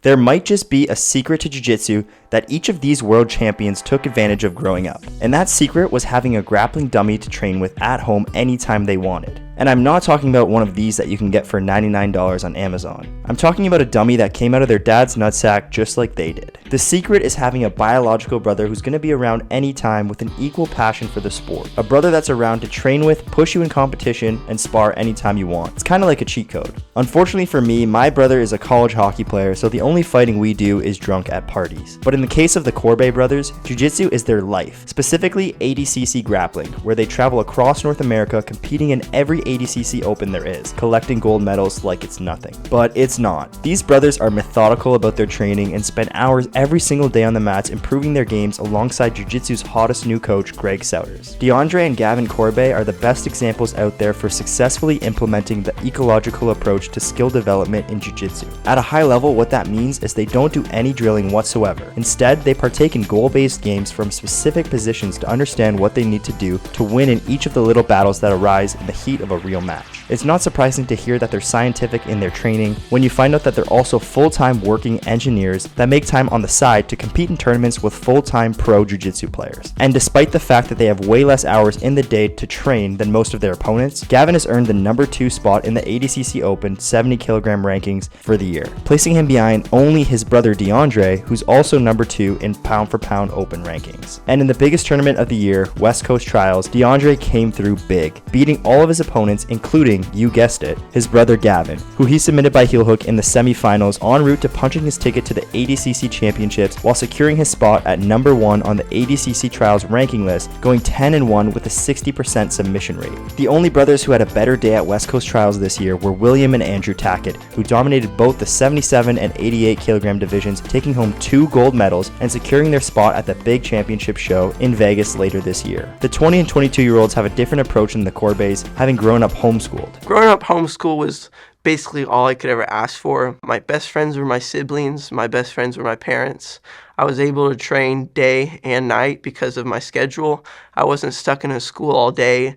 There might just be a secret to jiu-jitsu that each of these world champions took advantage of growing up. And that secret was having a grappling dummy to train with at home anytime they wanted. And I'm not talking about one of these that you can get for $99 on Amazon. I'm talking about a dummy that came out of their dad's nutsack just like they did. The secret is having a biological brother who's going to be around anytime with an equal passion for the sport. A brother that's around to train with, push you in competition, and spar anytime you want. It's kind of like a cheat code. Unfortunately for me, my brother is a college hockey player, so the only fighting we do is drunk at parties. But in the case of the Corbet brothers, jiu-jitsu is their life, specifically ADCC grappling, where they travel across North America competing in every ADCC Open there is, collecting gold medals like it's nothing. But it's not. These brothers are methodical about their training and spend hours every single day on the mats improving their games alongside jiu-jitsu's hottest new coach, Greg Souders. DeAndre and Gavin Corbet are the best examples out there for successfully implementing the ecological approach to skill development in jiu-jitsu. At a high level, what that means is they don't do any drilling whatsoever. Instead, they partake in goal-based games from specific positions to understand what they need to do to win in each of the little battles that arise in the heat of a real match. It's not surprising to hear that they're scientific in their training when you find out that they're also full-time working engineers that make time on the side to compete in tournaments with full-time pro jiu-jitsu players. And despite the fact that they have way less hours in the day to train than most of their opponents, Gavin has earned the number 2 spot in the ADCC Open 70 kilogram rankings for the year, placing him behind only his brother DeAndre, who's also number 2 in pound for pound Open rankings. And in the biggest tournament of the year, West Coast Trials, DeAndre came through big, beating all of his opponents, including, you guessed it, his brother Gavin, who he submitted by heel hook in the semifinals en route to punching his ticket to the ADCC Championships while securing his spot at number 1 on the ADCC Trials ranking list, going 10-1 with a 60% submission rate. The only brothers who had a better day at West Coast Trials this year were William and Andrew Tackett, who dominated both the 77 and 88 kilogram divisions, taking home 2 gold medals and securing their spot at the big championship show in Vegas later this year. The 20 and 22-year-olds have a different approach than the Corbets, having grown up homeschooled. Growing up homeschool was basically all I could ever ask for. My best friends were my siblings. My best friends were my parents. I was able to train day and night because of my schedule. I wasn't stuck in a school all day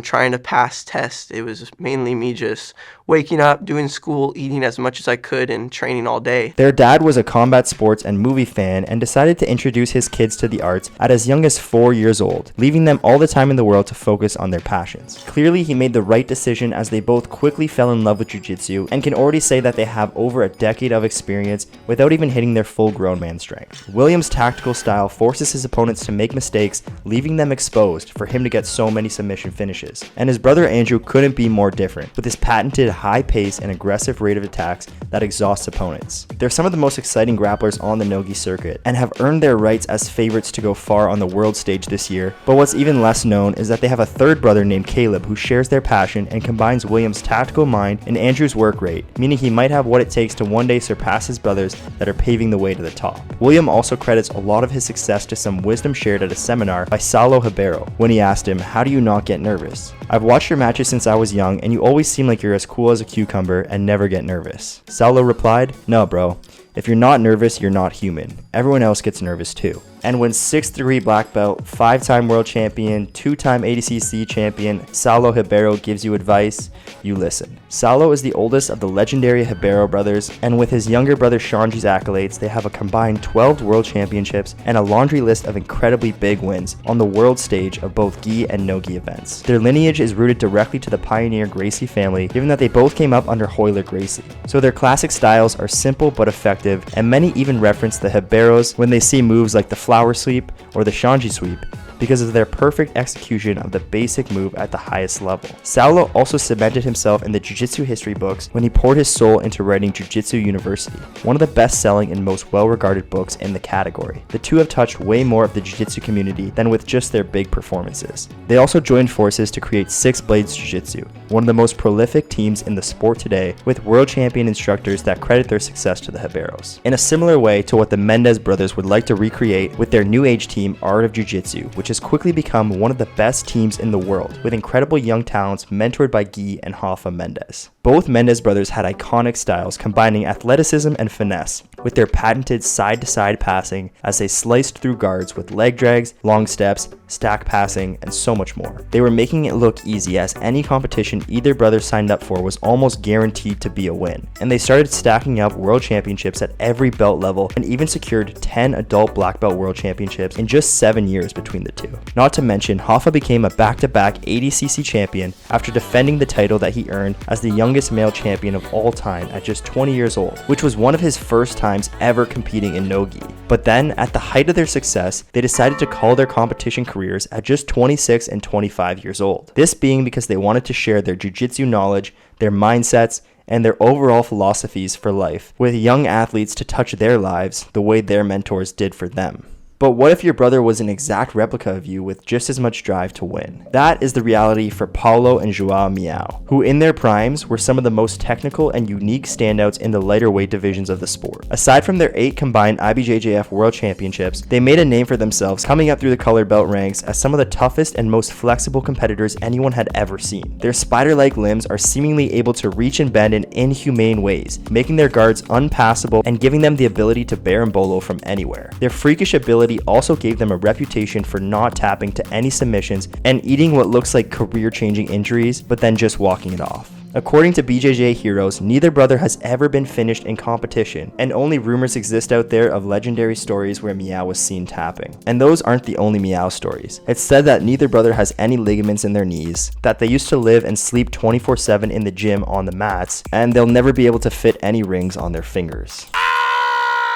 trying to pass tests. It was mainly me just waking up, doing school, eating as much as I could, and training all day. Their dad was a combat sports and movie fan and decided to introduce his kids to the arts at as young as 4 years old, leaving them all the time in the world to focus on their passions. Clearly, he made the right decision as they both quickly fell in love with jiu-jitsu and can already say that they have over a decade of experience without even hitting their full grown man strength. Williams' tactical style forces his opponents to make mistakes, leaving them exposed for him to get so many submission finishes. And his brother Andrew couldn't be more different, with his patented high pace and aggressive rate of attacks that exhausts opponents. They're some of the most exciting grapplers on the Nogi circuit and have earned their rights as favorites to go far on the world stage this year, but what's even less known is that they have a third brother named Caleb who shares their passion and combines Williams' tactical mind and Andrew's work rate, meaning he might have what it takes to one day surpass his brothers that are paving the way to the top. William also credits a lot of his success to some wisdom shared at a seminar by Saulo Ribeiro when he asked him, "How do you not get nervous? I've watched your matches since I was young and you always seem like you're as cool as a cucumber and never get nervous." Saulo replied, "No, bro. If you're not nervous, you're not human. Everyone else gets nervous too." And when 6th degree black belt, 5-time world champion, 2-time ADCC champion Saulo Ribeiro gives you advice, you listen. Saulo is the oldest of the legendary Ribeiro brothers, and with his younger brother Shanji's accolades, they have a combined 12 world championships and a laundry list of incredibly big wins on the world stage of both gi and no-gi events. Their lineage is rooted directly to the pioneer Gracie family, given that they both came up under Hoyler Gracie. So their classic styles are simple but effective, and many even reference the Ribeiros when they see moves like the flower sweep or the Shanji sweep because of their perfect execution of the basic move at the highest level. Saulo also cemented himself in the jiu-jitsu history books when he poured his soul into writing Jiu-Jitsu University, one of the best-selling and most well-regarded books in the category. The two have touched way more of the jiu-jitsu community than with just their big performances. They also joined forces to create Six Blades Jiu-Jitsu, one of the most prolific teams in the sport today, with world champion instructors that credit their success to the Ribeiros. In a similar way to what the Mendes brothers would like to recreate with their new age team Art of Jiu-Jitsu, which has quickly become one of the best teams in the world, with incredible young talents mentored by Guy and Hoffa Mendes. Both Mendes brothers had iconic styles combining athleticism and finesse, with their patented side-to-side passing as they sliced through guards with leg drags, long steps, stack passing, and so much more. They were making it look easy, as any competition either brother signed up for was almost guaranteed to be a win, and they started stacking up world championships at every belt level and even secured 10 adult black belt world championships in just 7 years between the two. Not to mention, Hoffa became a back-to-back ADCC champion after defending the title that he earned as the youngest male champion of all time at just 20 years old, which was one of his first times ever competing in no-gi. But then, at the height of their success, they decided to call their competition careers at just 26 and 25 years old. This being because they wanted to share their jiu-jitsu knowledge, their mindsets, and their overall philosophies for life with young athletes to touch their lives the way their mentors did for them. But what if your brother was an exact replica of you with just as much drive to win? That is the reality for Paulo and João Miyao, who in their primes were some of the most technical and unique standouts in the lighter weight divisions of the sport. Aside from their 8 combined IBJJF World Championships, they made a name for themselves coming up through the colored belt ranks as some of the toughest and most flexible competitors anyone had ever seen. Their spider-like limbs are seemingly able to reach and bend in inhumane ways, making their guards unpassable and giving them the ability to berimbolo from anywhere. Their freakish ability also gave them a reputation for not tapping to any submissions and eating what looks like career-changing injuries, but then just walking it off. According to BJJ Heroes, neither brother has ever been finished in competition, and only rumors exist out there of legendary stories where Miyao was seen tapping. And those aren't the only Miyao stories. It's said that neither brother has any ligaments in their knees, that they used to live and sleep 24/7 in the gym on the mats, and they'll never be able to fit any rings on their fingers.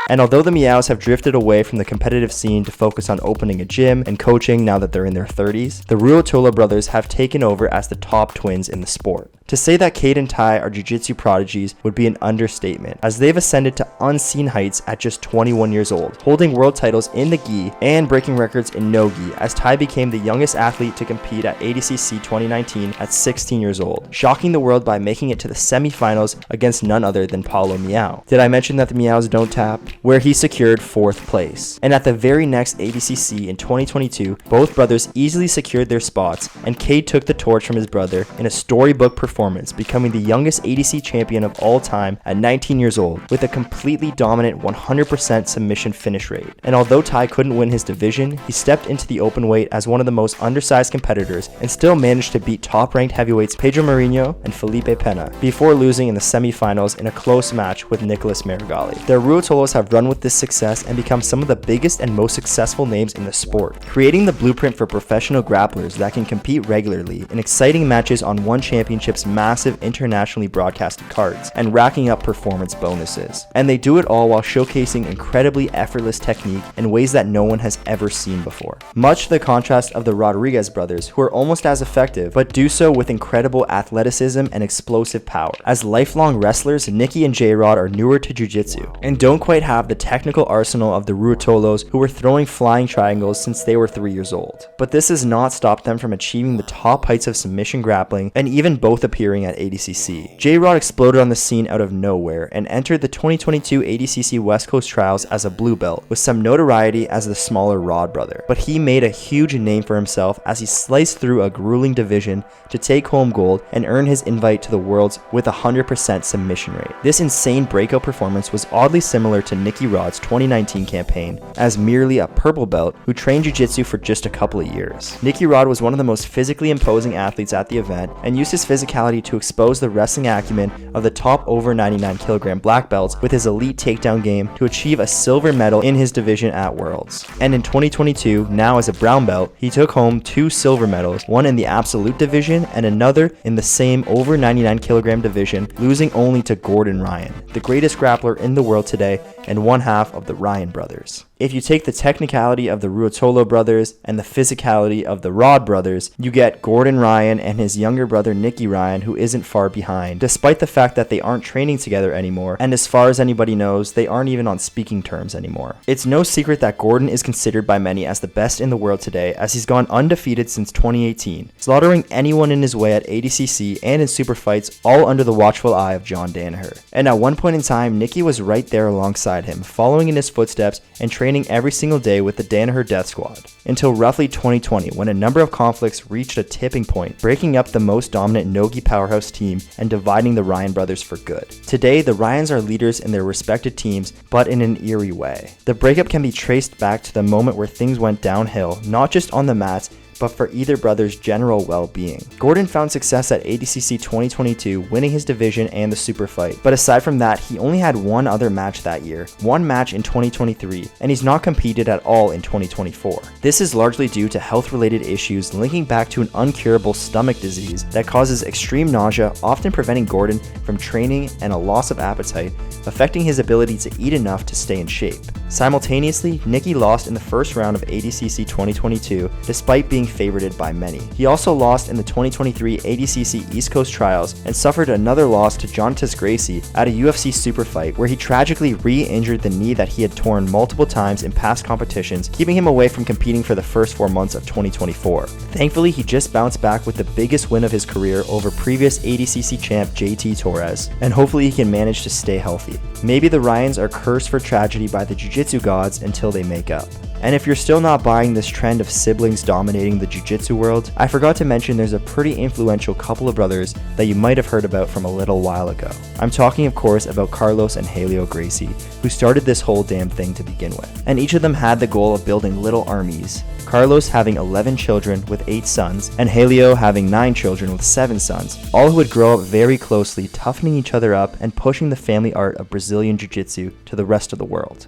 And although the Miyaos have drifted away from the competitive scene to focus on opening a gym and coaching now that they're in their 30s, the Ruotolo brothers have taken over as the top twins in the sport. To say that Cade and Ty are jiu-jitsu prodigies would be an understatement, as they've ascended to unseen heights at just 21 years old, holding world titles in the gi and breaking records in no-gi, as Ty became the youngest athlete to compete at ADCC 2019 at 16 years old, shocking the world by making it to the semifinals against none other than Paulo Miyao. Did I mention that the Miyaos don't tap? Where he secured 4th place. And at the very next ADCC in 2022, both brothers easily secured their spots, and Cade took the torch from his brother in a storybook performance, becoming the youngest ADC champion of all time at 19 years old, with a completely dominant 100% submission finish rate. And although Ty couldn't win his division, he stepped into the open weight as one of the most undersized competitors and still managed to beat top-ranked heavyweights Pedro Marinho and Felipe Pena, before losing in the semifinals in a close match with Nicolas Marigali. The Ruotolos have run with this success and become some of the biggest and most successful names in the sport, creating the blueprint for professional grapplers that can compete regularly in exciting matches on one championship's massive internationally broadcasted cards and racking up performance bonuses. And they do it all while showcasing incredibly effortless technique in ways that no one has ever seen before. Much to the contrast of the Rodriguez brothers, who are almost as effective, but do so with incredible athleticism and explosive power. As lifelong wrestlers, Nicky and J-Rod are newer to jiu-jitsu and don't quite have the technical arsenal of the Ruotolos, who were throwing flying triangles since they were 3 years old. But this has not stopped them from achieving the top heights of submission grappling and even both appearing at ADCC. J-Rod exploded on the scene out of nowhere and entered the 2022 ADCC West Coast Trials as a blue belt with some notoriety as the smaller Rod brother. But he made a huge name for himself as he sliced through a grueling division to take home gold and earn his invite to the Worlds with a 100% submission rate. This insane breakout performance was oddly similar to Nicky Rod's 2019 campaign as merely a purple belt who trained jiu-jitsu for just a couple of years. Nicky Rod was one of the most physically imposing athletes at the event and used his physicality to expose the wrestling acumen of the top over 99 kilogram black belts with his elite takedown game to achieve a silver medal in his division at Worlds. And in 2022, now as a brown belt, he took home 2 silver medals, one in the absolute division and another in the same over 99 kilogram division, losing only to Gordon Ryan, the greatest grappler in the world today and one half of the Ryan brothers. If you take the technicality of the Ruotolo brothers and the physicality of the Rod brothers, you get Gordon Ryan and his younger brother Nicky Ryan, who isn't far behind, despite the fact that they aren't training together anymore, and as far as anybody knows, they aren't even on speaking terms anymore. It's no secret that Gordon is considered by many as the best in the world today, as he's gone undefeated since 2018, slaughtering anyone in his way at ADCC and in super fights, all under the watchful eye of John Danaher. And at one point in time, Nicky was right there alongside him, following in his footsteps and training training every single day with the Danaher Death Squad, until roughly 2020 when a number of conflicts reached a tipping point, breaking up the most dominant Nogi powerhouse team and dividing the Ryan brothers for good. Today, the Ryans are leaders in their respected teams, but in an eerie way. The breakup can be traced back to the moment where things went downhill, not just on the mats, but for either brother's general well-being. Gordon found success at ADCC 2022, winning his division and the super fight, but aside from that, he only had one other match that year, one match in 2023, and he's not competed at all in 2024. This is largely due to health-related issues linking back to an uncurable stomach disease that causes extreme nausea, often preventing Gordon from training, and a loss of appetite, affecting his ability to eat enough to stay in shape. Simultaneously, Nicky lost in the first round of ADCC 2022, despite being favorited by many. He also lost in the 2023 ADCC East Coast Trials and suffered another loss to Gracie at a UFC super fight, where he tragically re-injured the knee that he had torn multiple times in past competitions, keeping him away from competing for the first 4 months of 2024. Thankfully, he just bounced back with the biggest win of his career over previous ADCC champ JT Torres, and hopefully he can manage to stay healthy. Maybe the Ryans are cursed for tragedy by the Jiu-Jitsu gods until they make up. And if you're still not buying this trend of siblings dominating the jiu-jitsu world, I forgot to mention there's a pretty influential couple of brothers that you might have heard about from a little while ago. I'm talking of course about Carlos and Helio Gracie, who started this whole damn thing to begin with. And each of them had the goal of building little armies, Carlos having 11 children with 8 sons, and Helio having 9 children with 7 sons, all who would grow up very closely, toughening each other up and pushing the family art of Brazilian jiu-jitsu to the rest of the world.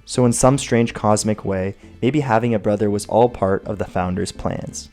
So in some strange cosmic way, maybe having a brother was all part of the founders' plans.